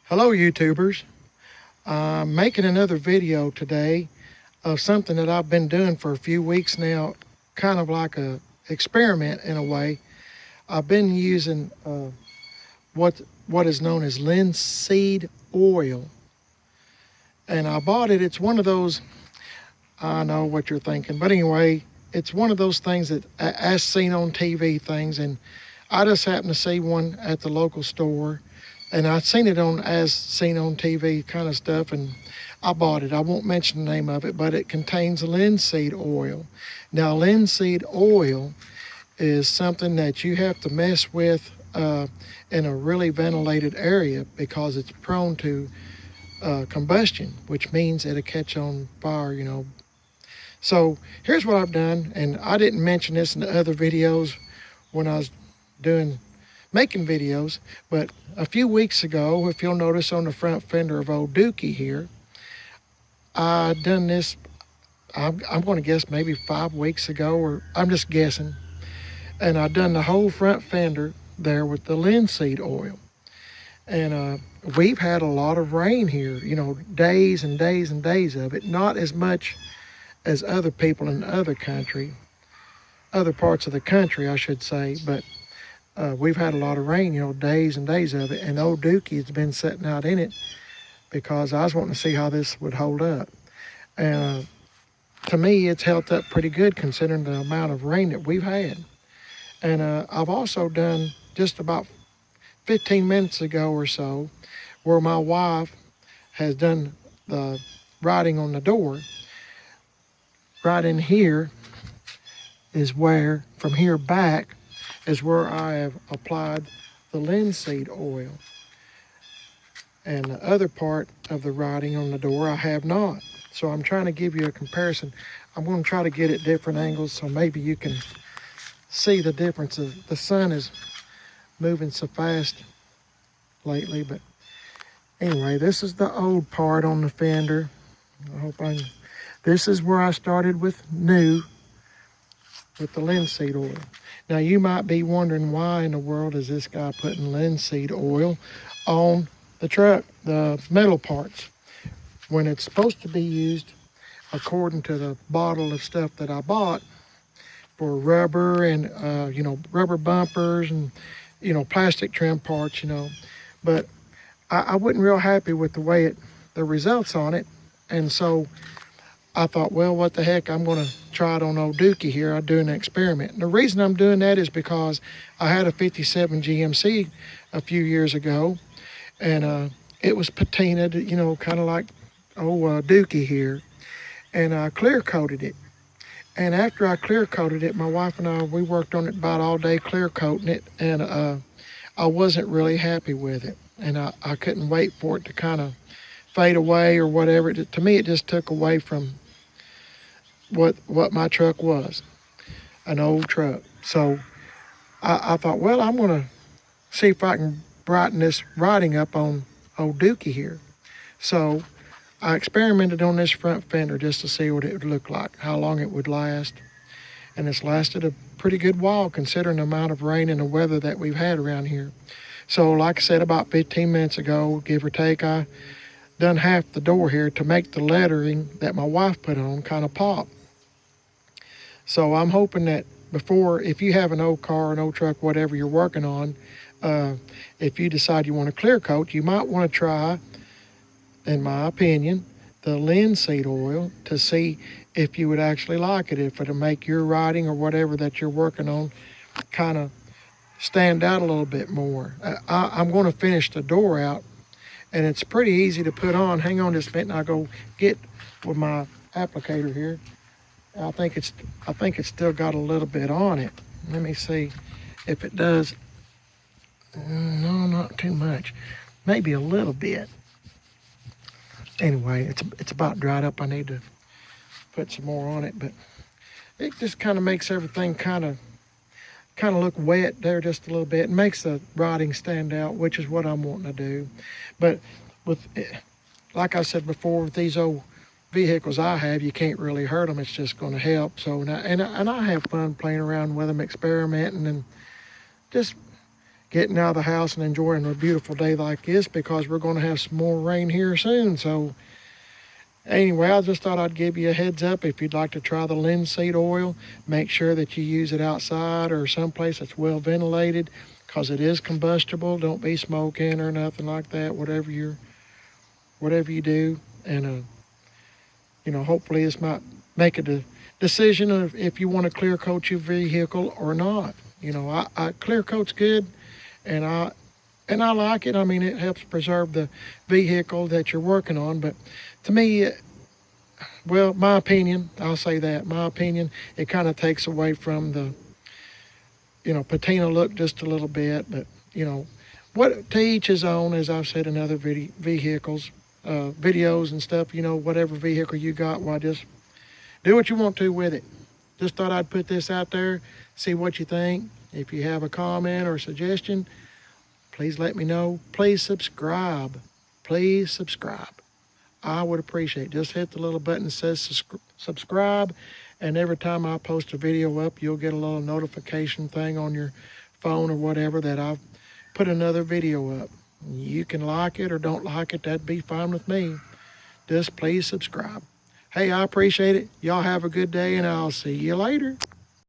Hello YouTubers. I'm making another video today of something that I've been doing for a few weeks now, kind of like a experiment in a way. I've been using what is known as linseed oil, and I bought it. It's one of those, I know what you're thinking, but anyway, it's one of those things that as seen on TV things, and I just happened to see one at the local store. And I'd seen it on as seen on TV kind of stuff, and I bought it. I won't mention the name of it, but it contains linseed oil. Now, linseed oil is something that you have to mess with in a really ventilated area because it's prone to combustion, which means it'll catch on fire. So here's what I've done, and I didn't mention this in the other videos when I was making videos, but a few weeks ago, if you'll notice on the front fender of old Dookie here, I done this, I'm going to guess maybe 5 weeks ago, or I'm just guessing, and I done the whole front fender there with the linseed oil. And we've had a lot of rain here, days and days and days of it, not as much as other people in other parts of the country, I should say, but we've had a lot of rain, days and days of it, and old Dookie has been sitting out in it because I was wanting to see how this would hold up. And to me, it's held up pretty good considering the amount of rain that we've had. And I've also done just about 15 minutes ago or so where my wife has done the writing on the door. Right in here is where, from here back, is where I have applied the linseed oil. And the other part of the writing on the door I have not. So I'm trying to give you a comparison. I'm going to try to get at different angles so maybe you can see the difference. The sun is moving so fast lately, but anyway, this is the old part on the fender. This is where I started with new with the linseed oil. Now you might be wondering, why in the world is this guy putting linseed oil on the truck, the metal parts, when it's supposed to be used, according to the bottle of stuff that I bought, for rubber and rubber bumpers and plastic trim parts, But I wasn't real happy with the results on it, and so I thought, well, what the heck, I'm going to try it on old Dookie here. I'm doing an experiment. And the reason I'm doing that is because I had a 57 GMC a few years ago, and it was patinaed, kind of like old Dookie here, and I clear coated it. And after I clear coated it, my wife and I, we worked on it about all day clear coating it, and I wasn't really happy with it. And I couldn't wait for it to kind of fade away or whatever. To me, it just took away from what my truck was, an old truck. So I thought, well, I'm going to see if I can brighten this writing up on old Dookie here. So I experimented on this front fender just to see what it would look like, how long it would last. And it's lasted a pretty good while considering the amount of rain and the weather that we've had around here. So like I said, about 15 minutes ago, give or take, I done half the door here to make the lettering that my wife put on kind of pop. So I'm hoping that if you have an old car, an old truck, whatever you're working on, if you decide you want to clear coat, you might want to try, in my opinion, the linseed oil to see if you would actually like it, if it'll make your writing or whatever that you're working on kind of stand out a little bit more. I'm going to finish the door out, and it's pretty easy to put on. Hang on just a minute, and I'll go get with my applicator here. I think it's still got a little bit on it. Let me see if it does. No, not too much. Maybe a little bit. Anyway, it's about dried up. I need to put some more on it, but it just kind of makes everything kind of look wet there just a little bit. It makes the writing stand out, which is what I'm wanting to do. But like I said before, with these old vehicles I have, you can't really hurt them. It's just going to help. So and I have fun playing around with them, experimenting, and just getting out of the house and enjoying a beautiful day like this, because we're going to have some more rain here soon. So anyway, I just thought I'd give you a heads up. If you'd like to try the linseed oil, make sure that you use it outside or someplace that's well ventilated, because it is combustible. Don't be smoking or nothing like that, whatever you do. And hopefully this might make a decision of if you want to clear coat your vehicle or not. I clear coat's good, and I like it. I mean, it helps preserve the vehicle that you're working on. But to me, well, my opinion, I'll say that, my opinion, it kind of takes away from the, patina look just a little bit. But, what to each his own, as I've said in other videos and stuff, whatever vehicle you got, why just do what you want to with it. Just thought I'd put this out there, see what you think. If you have a comment or suggestion, please let me know. Please subscribe. Please subscribe. I would appreciate it. Just hit the little button that says subscribe, and every time I post a video up, you'll get a little notification thing on your phone or whatever that I've put another video up. You can like it or don't like it. That'd be fine with me. Just please subscribe. Hey, I appreciate it. Y'all have a good day, and I'll see you later.